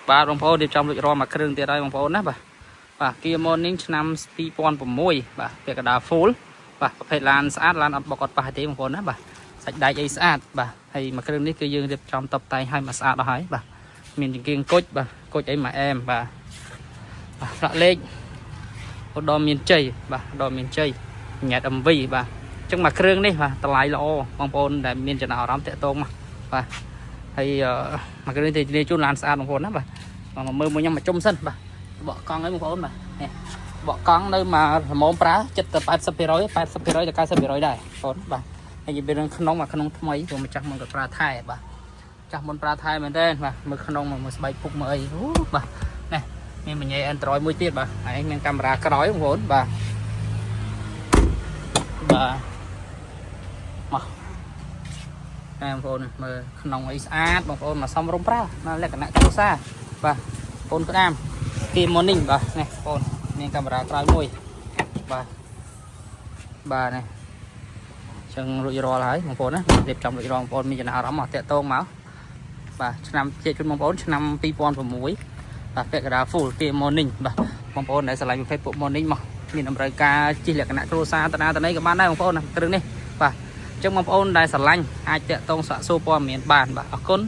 បាទបងប្អូនរៀបចំលួចរាល់មួយគ្រឿងទៀតហើយបងប្អូនណាបាទ Kia Morning ឆ្នាំ2006បាទពាក់កណ្ដាល full បាទប្រភេទឡានស្អាតឡានអត់បុកអត់ប៉ះទេបងប្អូនណាបាទសាច់ដែកអីស្អាតបាទហើយមួយគ្រឿងនេះគឺយើងរៀបចំតុបតែងឲ្យមកស្អាតអស់ហើយបាទមានចង្គៀងគុជបាទគុជអីមួយអែមបាទផ្លាកលេខឧត្តមមានជ័យបាទឧត្តមមានជ័យញ៉ាត់ MV បាទអញ្ចឹងមួយគ្រឿងនេះបាទតម្លៃល្អបងប្អូនដែលមានចំណាប់អារម្មណ៍តាក់ទងមកបាទហើយមួយគ្រឿងនេះជូនឡានស្អាតបងប្អូនណាបាទមើលមួយខ្ញុំមកជុំសិនបាទបកកង់ឲ្យបងប្អូនបាទនេះបកកង់នៅមកល្មមប្រើចិត្តតែ 80% 80% ទៅ 90% ដែរបងប្អូនបាទហើយនិយាយពីរឿងក្នុងមកក្នុងថ្មីព្រោះម្ចាស់មុនក៏ប្រើថែបាទចាស់មុនប្រើថែមែនទេបាទមើលក្នុងមើលស្បែកពុកមើលអីបាទនេះមានមញ៉េ Android មួយទៀតបាទហើយមានកាមេរ៉ាក្រោយបងប្អូនបាទមកបងប្អូនមើលក្នុងអីស្អាតបងប្អូនមកសំរុំប្រើលក្ខណៈគ្រួសារបាទបងប្អូនក្តាម Kia Morning បាទនេះបងប្អូនមានកាមេរ៉ាក្រោយមួយបាទនេះចឹងរួចរាល់ហើយបងប្អូនណារៀបចំរួចរាល់បងប្អូនមានចំណាប់អារម្មណ៍មកតាក់ទងមកបាទឆ្នាំជាជូនបងប្អូនឆ្នាំ2006បាទពាក់កណ្ដាល full Kia Morning បាទបងប្អូនដែលឆ្លៃប្រភេទពួក Morning មកមានតម្រូវការជិះលក្ខណៈគ្រួសារតាណាក៏បានដែរបងប្អូនណាគ្រឿងនេះបាទអញ្ចឹងបងប្អូនដែលឆ្លាញ់អាចតាក់ទងសាកសួរព័ត៌មានបានបាទអរគុណ